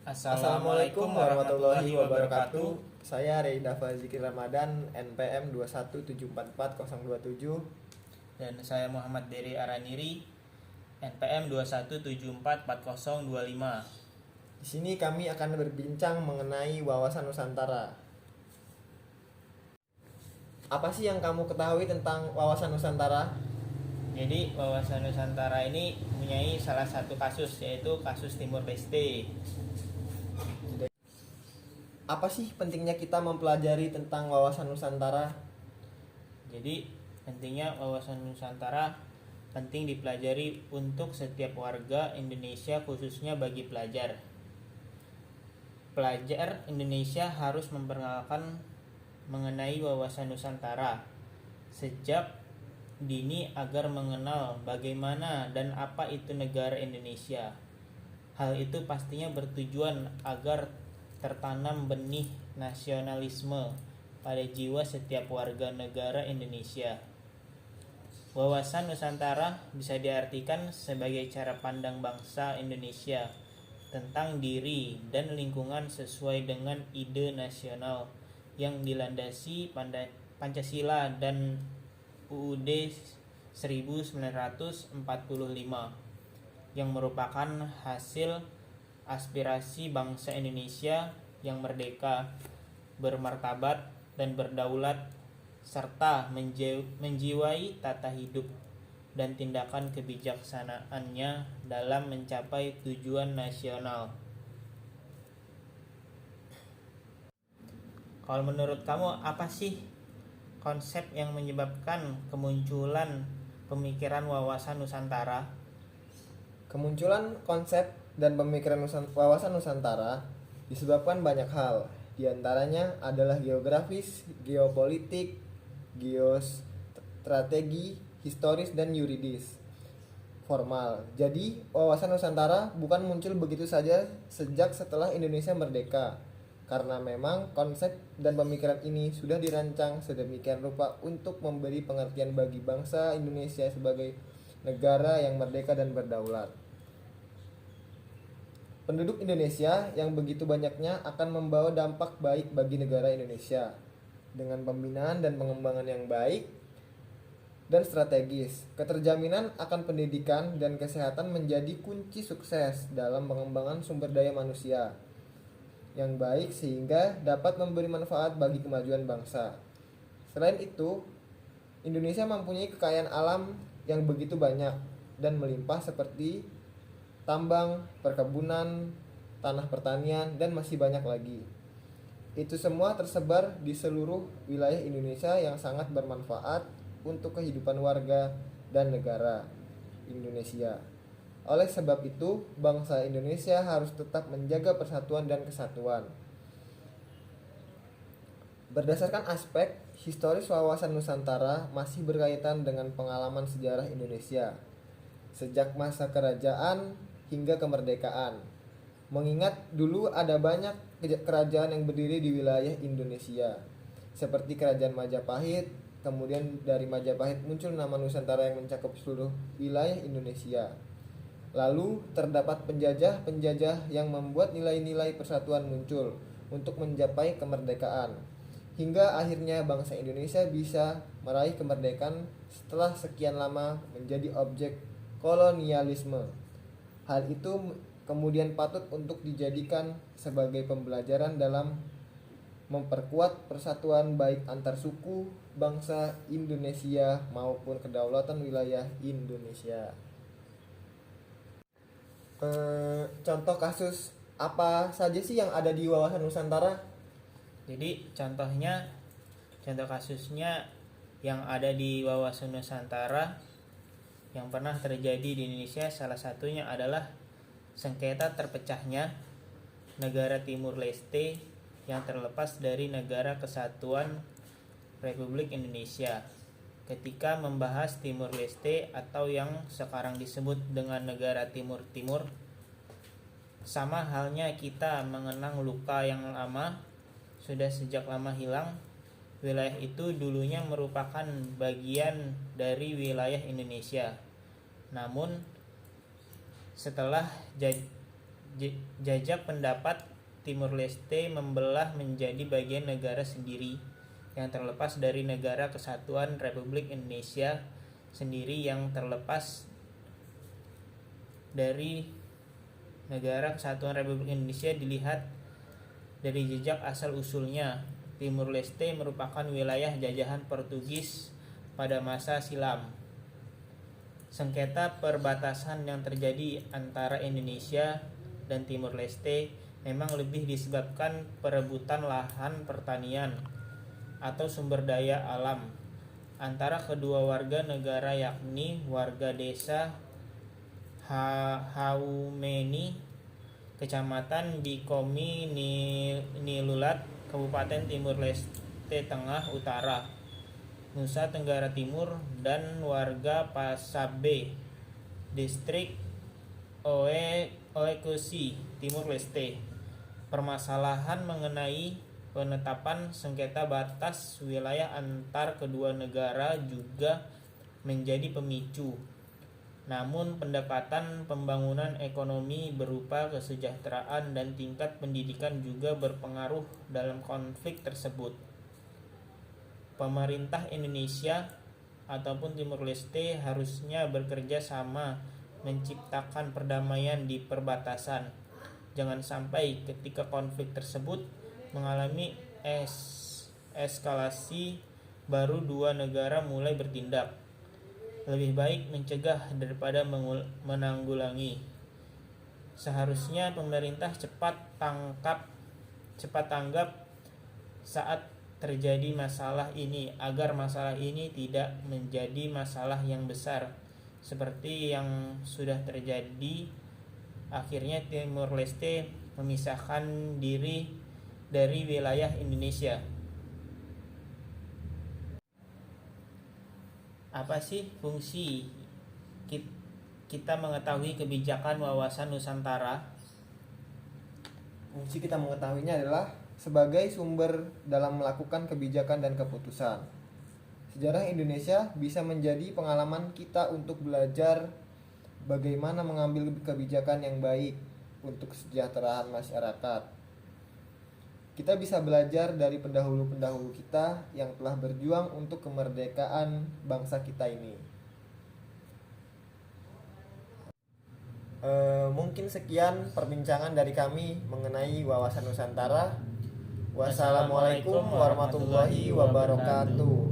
Assalamualaikum warahmatullahi wabarakatuh. Saya Reida Fazikir Ramadan, NPM 217444027. Dan saya Muhammad Dery Araniri, NPM 217444025. Di sini kami akan berbincang mengenai wawasan Nusantara. Apa sih yang kamu ketahui tentang wawasan Nusantara? Jadi wawasan Nusantara ini mempunyai salah satu kasus, yaitu kasus Timur Leste. Apa sih pentingnya kita mempelajari tentang wawasan Nusantara? Jadi pentingnya wawasan Nusantara penting dipelajari untuk setiap warga Indonesia, khususnya bagi pelajar. Pelajar Indonesia harus memperkenalkan mengenai wawasan Nusantara sejak dini agar mengenal bagaimana dan apa itu negara Indonesia. Hal itu pastinya bertujuan agar tertanam benih nasionalisme pada jiwa setiap warga negara Indonesia. Wawasan Nusantara bisa diartikan sebagai cara pandang bangsa Indonesia tentang diri dan lingkungan sesuai dengan ide nasional yang dilandasi Pancasila dan UUD 1945 yang merupakan hasil aspirasi bangsa Indonesia yang merdeka, bermartabat dan berdaulat, serta menjiwai tata hidup dan tindakan kebijaksanaannya dalam mencapai tujuan nasional. Kalau menurut kamu, apa sih konsep yang menyebabkan kemunculan pemikiran wawasan Nusantara? Kemunculan konsep dan pemikiran wawasan Nusantara disebabkan banyak hal. Di antaranya adalah geografis, geopolitik, geostrategi, historis, dan yuridis formal. Jadi, wawasan Nusantara bukan muncul begitu saja sejak setelah Indonesia merdeka, karena memang konsep dan pemikiran ini sudah dirancang sedemikian rupa untuk memberi pengertian bagi bangsa Indonesia sebagai negara yang merdeka dan berdaulat. Penduduk Indonesia yang begitu banyaknya akan membawa dampak baik bagi negara Indonesia dengan pembinaan dan pengembangan yang baik dan strategis. Keterjaminan akan pendidikan dan kesehatan menjadi kunci sukses dalam pengembangan sumber daya manusia yang baik sehingga dapat memberi manfaat bagi kemajuan bangsa. Selain itu, Indonesia mempunyai kekayaan alam yang begitu banyak dan melimpah seperti tambang, perkebunan, tanah pertanian, dan masih banyak lagi. Itu semua tersebar di seluruh wilayah Indonesia yang sangat bermanfaat untuk kehidupan warga dan negara Indonesia. Oleh sebab itu, bangsa Indonesia harus tetap menjaga persatuan dan kesatuan. Berdasarkan aspek historis, wawasan Nusantara masih berkaitan dengan pengalaman sejarah Indonesia sejak masa kerajaan hingga kemerdekaan. Mengingat dulu ada banyak kerajaan yang berdiri di wilayah Indonesia, seperti Kerajaan Majapahit. Kemudian dari Majapahit muncul nama Nusantara yang mencakup seluruh wilayah Indonesia. Lalu terdapat penjajah-penjajah yang membuat nilai-nilai persatuan muncul untuk mencapai kemerdekaan. Hingga akhirnya bangsa Indonesia bisa meraih kemerdekaan setelah sekian lama menjadi objek kolonialisme. Hal itu kemudian patut untuk dijadikan sebagai pembelajaran dalam memperkuat persatuan baik antar suku bangsa Indonesia maupun kedaulatan wilayah Indonesia. Contoh kasus apa saja sih yang ada di wawasan Nusantara? Jadi contoh kasusnya yang ada di wawasan Nusantara yang pernah terjadi di Indonesia, salah satunya adalah sengketa terpecahnya negara Timur Leste yang terlepas dari Negara Kesatuan Republik Indonesia. Ketika membahas Timur Leste atau yang sekarang disebut dengan negara Timur, sama halnya kita mengenang luka yang lama sudah sejak lama hilang. Wilayah itu dulunya merupakan bagian dari wilayah Indonesia. Namun setelah Jajak pendapat Timur Leste membelah menjadi bagian negara sendiri yang terlepas dari Negara Kesatuan Republik Indonesia sendiri yang terlepas dari Negara Kesatuan Republik Indonesia dilihat dari jejak asal-usulnya. Timur Leste merupakan wilayah jajahan Portugis pada masa silam. Sengketa perbatasan yang terjadi antara Indonesia dan Timur Leste memang lebih disebabkan perebutan lahan pertanian atau sumber daya alam antara kedua warga negara, yakni warga desa Haumeni, Kecamatan Bikomi Nilulat, Kabupaten Timur Leste Tengah Utara, Nusa Tenggara Timur, dan warga Pasabe, Distrik Oekusi, Timur Leste. Permasalahan mengenai penetapan sengketa batas wilayah antar kedua negara juga menjadi pemicu. Namun pendekatan pembangunan ekonomi berupa kesejahteraan dan tingkat pendidikan juga berpengaruh dalam konflik tersebut. Pemerintah Indonesia ataupun Timur Leste harusnya bekerja sama menciptakan perdamaian di perbatasan. Jangan sampai ketika konflik tersebut mengalami eskalasi baru dua negara mulai bertindak. Lebih baik mencegah daripada menanggulangi. Seharusnya pemerintah cepat tanggap saat terjadi masalah ini agar masalah ini tidak menjadi masalah yang besar seperti yang sudah terjadi. Akhirnya Timur Leste memisahkan diri dari wilayah Indonesia. Apa sih fungsi kita mengetahui kebijakan wawasan Nusantara? Fungsi kita mengetahuinya adalah sebagai sumber dalam melakukan kebijakan dan keputusan. Sejarah Indonesia bisa menjadi pengalaman kita untuk belajar bagaimana mengambil kebijakan yang baik untuk kesejahteraan masyarakat. Kita bisa belajar dari pendahulu-pendahulu kita yang telah berjuang untuk kemerdekaan bangsa kita ini. Mungkin sekian perbincangan dari kami mengenai wawasan Nusantara. Wassalamualaikum warahmatullahi wabarakatuh.